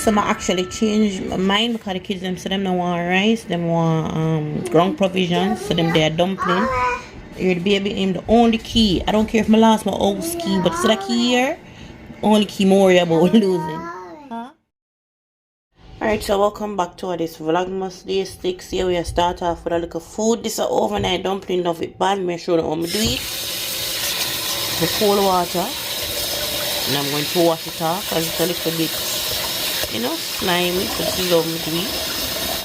So I actually changed my mind because the kids them say them don't want rice, them want ground provisions, so them they are dumpling. Here the baby named the only key. I don't care if I lost my old key, but see that key here? Only key more about losing. Huh? Alright, so welcome back to this Vlogmas day 6. Here we start off with a little food. This is an overnight dumpling of it bad. Make sure that I'm do it. The cold water. And I'm going to wash it off because it's a little bit, you know, slimy. So this is how I'm do it.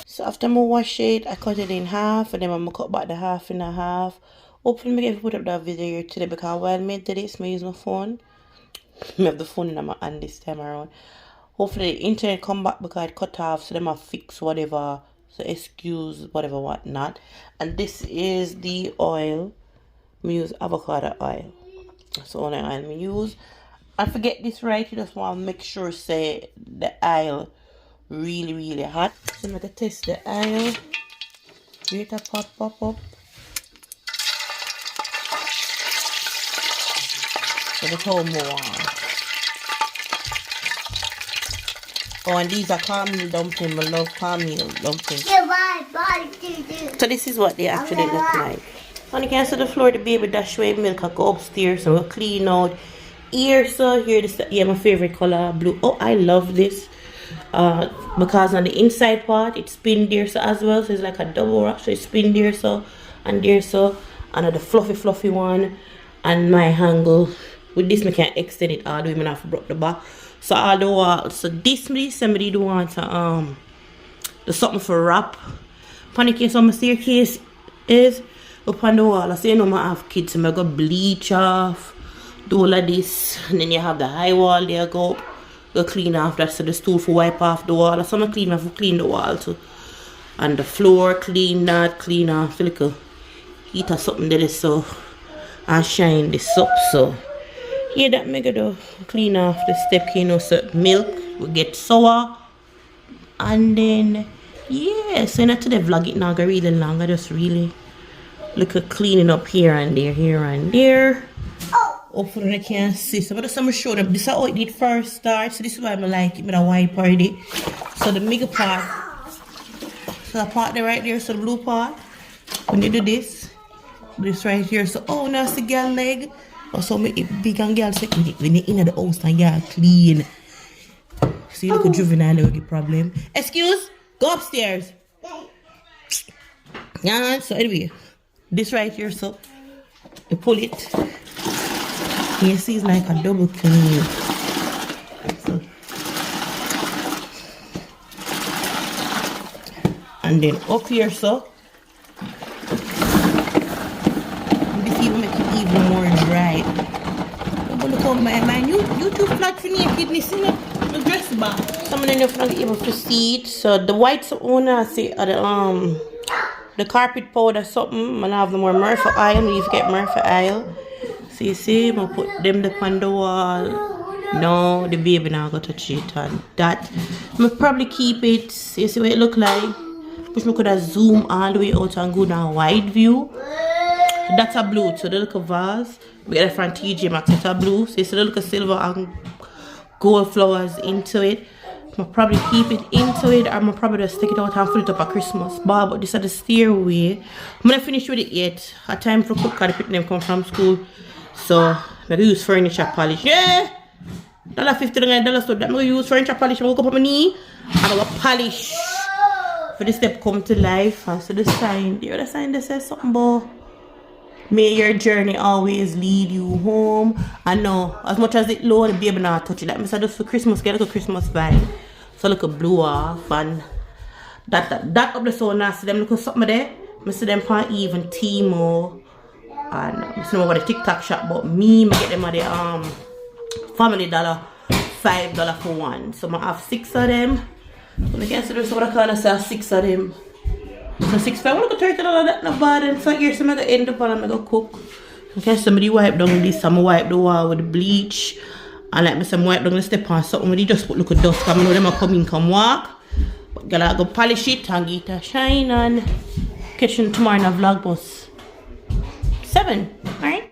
So after I wash it, I cut it in half, and then I'm going to cut back the half in a half. Hopefully I can put up that video here today because while I made this, I use my phone. I have the phone in my hand this time around. Hopefully the internet come back because it cut off, so them I fix whatever. So excuse whatever whatnot. And this is the oil. I use avocado oil. That's the only oil I use. I forget this right. You just want to make sure say the oil really hot. So I'm going to test the oil. Wait a pop up. So the whole more. Oh, and these are caramel dumplings. I love caramel dumplings. So this is what they actually look like. And you can see the floor, the baby dash away milk. I go upstairs, so we'll clean out. Here, so here, this is my favorite color, blue. Oh, I love this. Because on the inside part, it's spin there so as well. So it's like a double wrap. So it's spin there so, and there so. And the fluffy one. And my angle. With this, I can extend it all the way. I have to break the back. So all the wall. So this, somebody do want the something for wrap. Panic case on my staircase is up on the wall. I say, you know, I have kids, so I go bleach off, do all of this, and then you have the high wall there. Go clean off that. So the stool for wipe off the wall. So I clean off, clean the wall too, and the floor clean that, clean off. Feel like a heat or something there, so and shine this up so. Yeah, that make it clean off the step, you know, so milk will get sour. And then, yeah, so not to the vlog it now, go really long. I just really look at cleaning up here and there. Hopefully I can see. So I'm going to show them. This is how it did first start. So this is why I like it with a white party. So the middle part. So the part there right there, so the blue part. When you do this right here. So, oh, now it's the girl leg. Also, make it big and girl say when you're in the house and you're clean. See, look at juvenile with the problem. Excuse, go upstairs. Yeah, so anyway, this right here, so you pull it. You see, it's like a double clean. So. And then up here, so. Even more dry. But look how my you too flat for me, kidneys in the dress bar. Some of them are not able to see it. So the whites owner say the carpet powder something. I have the more Murphy oil. You get Murphy oil. So you see, I put them on the wall. No, the baby now got to touch it on that. I'll probably keep it. You see what it look like. Which we could have zoom all the way out and go down wide view. That's a blue, so the little vase. We get it from TJ Maxx, it's a blue. So it's a little silver and gold flowers into it. I'll probably keep it into it, or I'll probably just take it out and fill it up a Christmas ball. But this is the stairway. I'm not finished with it yet. A time for cook because the people come from school. So I'm going to use furniture polish. Yeah! $50 so that I'm going to use furniture polish. I'm going to go up on my knee and I'm going to polish. For this step come to life. And so the sign, the other sign that says something about may your journey always lead you home. I know, as much as it low, the baby not touch it. Like I said, just for Christmas, get like a Christmas vibe. So look a blue off and that up the so nice. Them look at something there. I see them on even Timo and I see them over the TikTok shop. But me get them at the Family Dollar, $5 for one. So I have 6 of them. When I get to this, what I call say 6 of them. So 6 5, I'm going to turn it all that not bad. And so here, so I'm going to end up and I'm going to cook. Okay, somebody wipe down this, I'm going to wipe the wall with the bleach. And like I said, I'm wipe down the step on something when you just put look at dust. Because I know them are coming, come walk. But gotta go polish it and get it a shine and catch you tomorrow in a Vlogmas 7, alright?